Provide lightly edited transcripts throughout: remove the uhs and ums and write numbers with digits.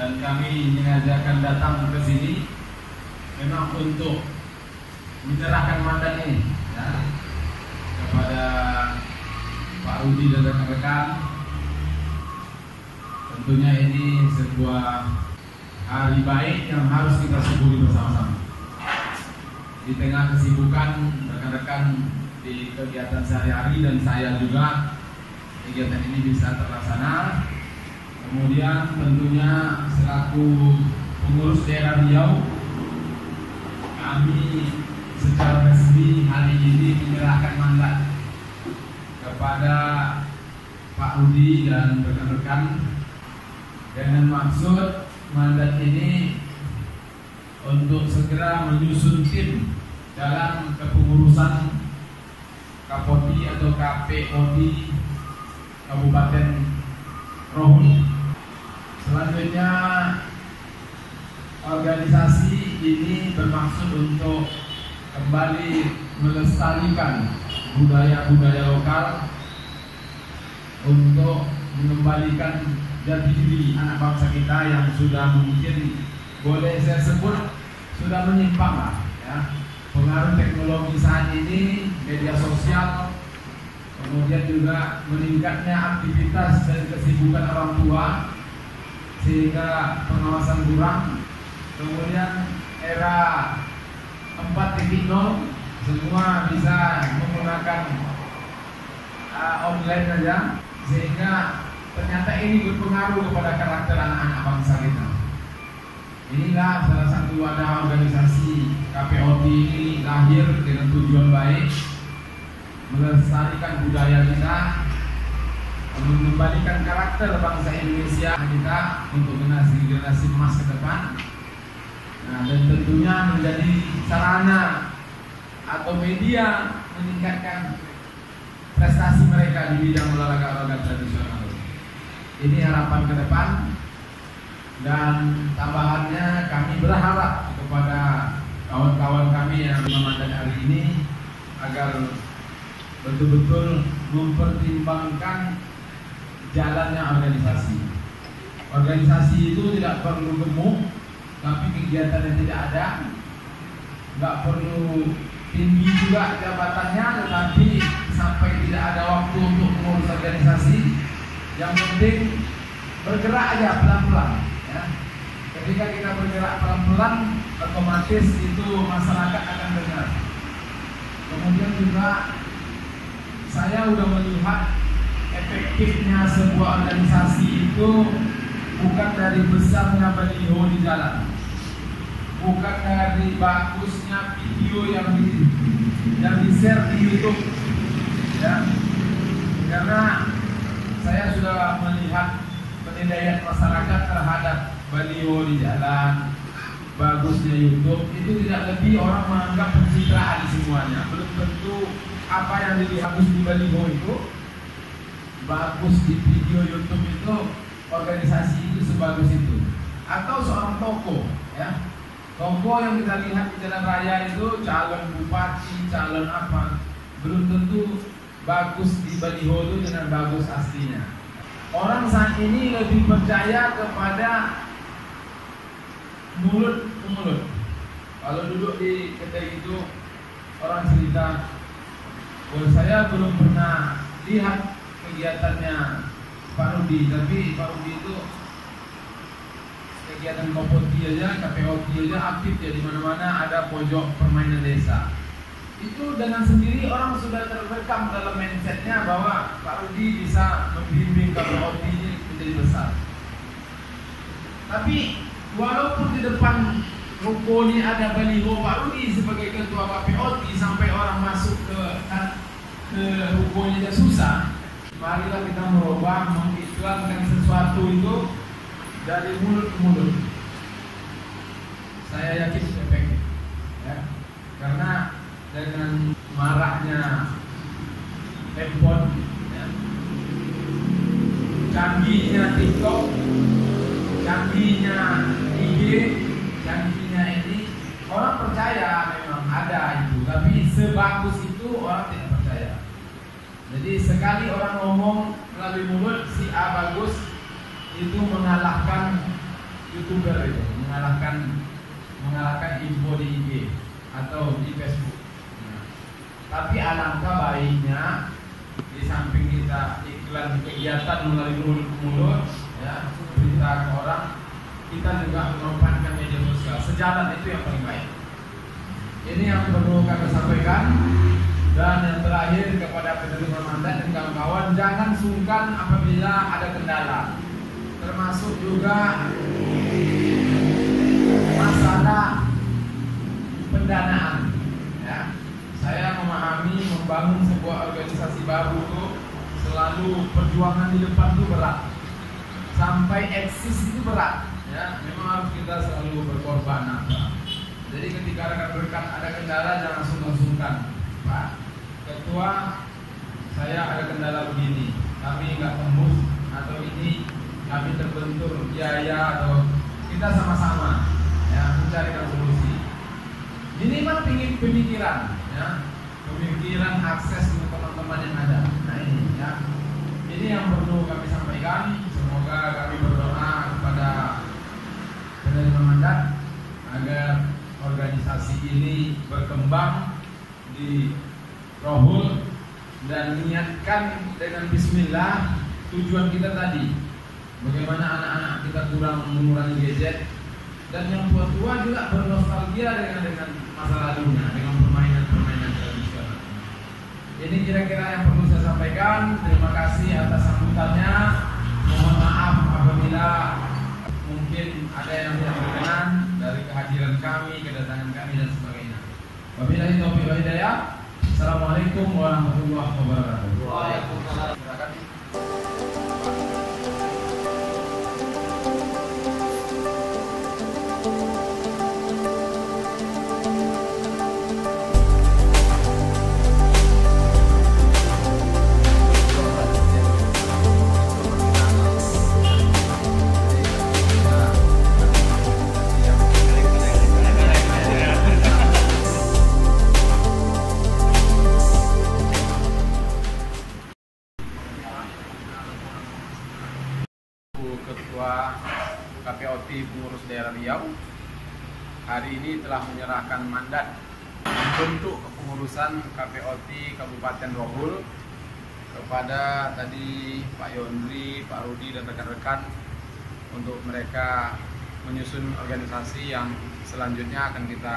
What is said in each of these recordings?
dan kami mengajarkan datang ke sini memang untuk menyerahkan mandat ini ya, kepada Pak Rudi dan rekan-rekan. Tentunya ini sebuah hari baik yang harus kita syukuri bersama-sama. Di tengah kesibukan rekan-rekan di kegiatan sehari-hari dan saya juga, kegiatan ini bisa terlaksana. Kemudian tentunya selaku pengurus daerah Riau, kami secara resmi hari ini menyerahkan mandat kepada Pak Rudi dan rekan-rekan dengan maksud mandat ini untuk segera menyusun tim dalam kepengurusan Kapodi atau KPOD Kabupaten Rohuni. Selanjutnya, organisasi ini bermaksud untuk kembali melestarikan budaya-budaya lokal, untuk mengembalikan jati diri anak bangsa kita yang sudah mungkin boleh saya sebut sudah menyimpang lah ya. Pengaruh teknologi saat ini, media sosial, kemudian juga meningkatnya aktivitas dan kesibukan orang tua sehingga pengawasan kurang. Kemudian era 4.0 semua bisa menggunakan online saja, sehingga ternyata ini berpengaruh kepada karakter anak-anak bangsa kita. Inilah salah satu wadah organisasi KPOD ini lahir dengan tujuan baik, melestarikan budaya kita, mengembalikan karakter bangsa Indonesia kita untuk generasi emas ke depan. Nah, dan tentunya menjadi sarana atau media meningkatkan prestasi mereka di bidang olahraga tradisional. Ini harapan ke depan, dan tambahannya kami berharap kepada kawan-kawan kami yang memandat hari ini agar betul-betul mempertimbangkan jalannya organisasi. Organisasi itu tidak perlu gemuk, tapi kegiatannya tidak ada. Nggak perlu tinggi juga jabatannya, tetapi sampai tidak ada waktu untuk mengurus organisasi. Yang penting bergerak aja pelan-pelan ya. Ketika kita bergerak pelan-pelan, otomatis itu masyarakat akan dengar. Kemudian juga saya sudah melihat efektifnya sebuah organisasi itu bukan dari besarnya baliho di jalan, bukan dari bagusnya video yang di-share di YouTube ya. Karena saya sudah melihat penilaian masyarakat terhadap baliho di jalan, bagusnya YouTube itu tidak lebih orang menganggap pencitraan semuanya. Belum tentu apa yang dilihat bagus di baliho itu bagus di video YouTube itu, organisasi itu sebagus itu. Atau seorang tokoh ya, tokoh yang kita lihat di jalan raya itu calon bupati, calon apa, belum tentu bagus di baliho itu dengan bagus aslinya. Orang saat ini lebih percaya kepada mulut ke mulut. Kalau duduk di kedai itu orang cerita, oh saya belum pernah lihat kegiatannya Pak Rudi, tapi Pak Rudi itu kegiatan Kapodi aja, KPOD aja aktif ya, di mana-mana ada pojok permainan desa. Itu dengan sendiri orang sudah terekam dalam mindsetnya bahwa Pak Rudi bisa membimbing KPOD ini menjadi besar. Tapi walaupun di depan ruko ini ada baliho Pak Rudi sebagai ketua KPOD, sampai orang masuk ke rukonya aja susah. Marilah kita merubah, mengiklankan sesuatu itu dari mulut ke mulut. Saya yakin efektif ya. Karena dengan maraknya handphone ya, canggihnya TikTok, canggihnya IG, canggihnya ini, orang percaya memang ada itu, tapi sebagus itu orang tidak percaya. Jadi sekali orang ngomong melalui mulut si A bagus, itu mengalahkan Twitter itu, mengalahkan info di IG atau di Facebook. Nah, tapi alangkah baiknya di samping kita iklan kegiatan melalui mulut ke mulut, ya, berita ke orang, kita juga memanfaatkan media sosial. Sejalan itu yang paling baik. Ini yang perlu kami sampaikan. Dan yang terakhir kepada penerima mandat dan kawan-kawan, jangan sungkan apabila ada kendala, termasuk juga masalah pendanaan. Ya, saya memahami membangun sebuah organisasi baru itu selalu perjuangan di depan itu berat, sampai eksis itu berat. Ya, memang harus kita selalu berkorban. Jadi ketika rekan-rekan ada kendala, jangan sungkan-sungkan. Pak Ketua, saya ada kendala begini, kami nggak tembus, atau ini kami terbentur biaya, atau kita sama-sama ya mencarikan solusi. Minimal pemikiran, ya, pemikiran akses untuk teman-teman yang ada. Nah ini yang perlu kami sampaikan. Semoga kami berdoa kepada penerima mandat agar organisasi ini berkembang di rohul dan niatkan dengan bismillah. Tujuan kita tadi bagaimana anak-anak kita kurang mengurangi gadget, dan yang tua-tua juga bernostalgia dengan masa lalunya, dengan permainan-permainan tradisional. Ini kira-kira yang perlu saya sampaikan. Terima kasih atas sambutannya. Mohon maaf apabila mungkin ada yang tidak berkenan dari kehadiran kami, kedatangan kami dan sebagainya. Wabillahi taufiq wal hidayah. Assalamualaikum warahmatullahi wabarakatuh. Waalaikumsalam. Silakan. Ketua KPOT Pengurus Daerah Riau hari ini telah menyerahkan mandat untuk kepengurusan KPOT Kabupaten Rohul kepada tadi Pak Yondri, Pak Rudi dan rekan-rekan untuk mereka menyusun organisasi yang selanjutnya akan kita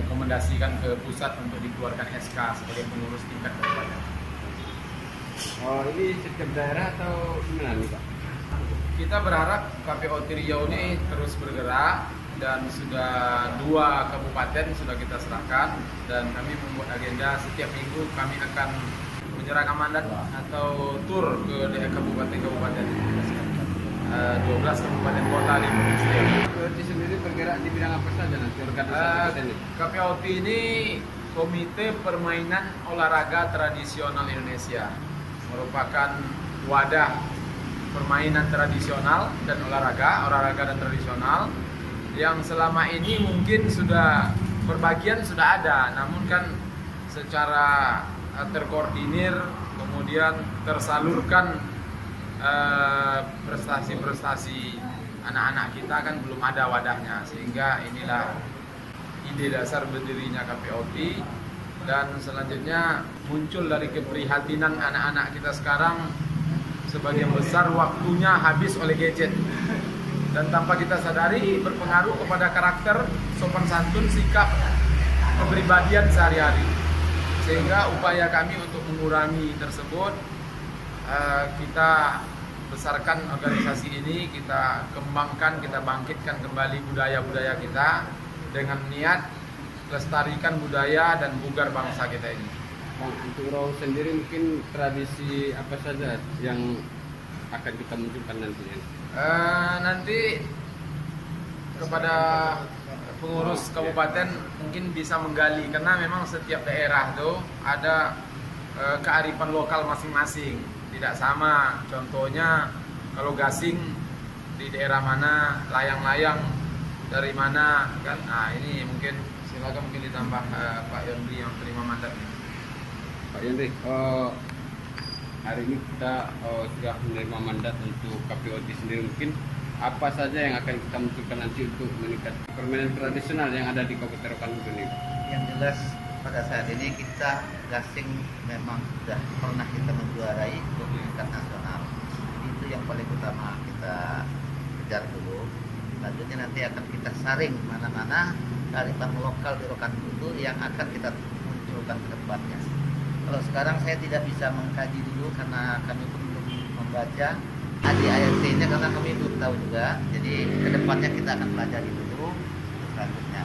rekomendasikan ke pusat untuk dikeluarkan SK sebagai pengurus tingkat kabupaten. Oh, ini setiap daerah atau gimana nih Pak? Kita berharap KPOT Riau ini terus bergerak, dan sudah 2 kabupaten sudah kita serahkan, dan kami membuat agenda setiap minggu kami akan menyerahkan mandat atau tur ke kabupaten-kabupaten 12 kabupaten kota di Indonesia. KPOT sendiri bergerak di bidang apa saja nanti organisasi ini? KPOT ini Komite Permainan Olahraga Tradisional Indonesia, merupakan wadah permainan tradisional dan olahraga dan tradisional yang selama ini mungkin sudah berbagian sudah ada, namun kan secara terkoordinir kemudian tersalurkan prestasi-prestasi anak-anak kita kan belum ada wadahnya, sehingga inilah ide dasar berdirinya KPOT. Dan selanjutnya muncul dari keprihatinan anak-anak kita sekarang, sebagian besar waktunya habis oleh gadget, dan tanpa kita sadari berpengaruh kepada karakter, sopan santun, sikap, kepribadian sehari-hari. Sehingga upaya kami untuk mengurangi tersebut, kita besarkan organisasi ini, kita kembangkan, kita bangkitkan kembali budaya-budaya kita dengan niat lestarikan budaya dan bugar bangsa kita ini. Untuk Rohul sendiri mungkin tradisi apa saja yang akan kita munculkan nantinya? Nanti kepada pengurus kabupaten mungkin bisa menggali, karena memang setiap daerah tuh ada kearifan lokal masing-masing, tidak sama. Contohnya kalau gasing di daerah mana, layang-layang dari mana kan. Nah ini mungkin silakan mungkin ditambah Pak Yondri yang terima mandat. Pak Yondri, hari ini kita sudah menerima mandat untuk KPOT sendiri, mungkin apa saja yang akan kita munculkan nanti untuk meningkatkan permainan tradisional yang ada di Kabupaten Rokan-Hulu ini? Yang jelas pada saat ini kita gasing memang sudah pernah kita menjuarai untuk tingkat nasional. Itu yang paling utama kita kejar dulu. Selanjutnya nanti akan kita saring mana-mana kearifan lokal di Rokan-Hulu yang akan kita munculkan ke depannya. Kalau sekarang saya tidak bisa mengkaji dulu karena kami pun belum membaca ADART-nya karena kami belum tahu juga. Jadi ke depannya kita akan pelajari dulu selanjutnya.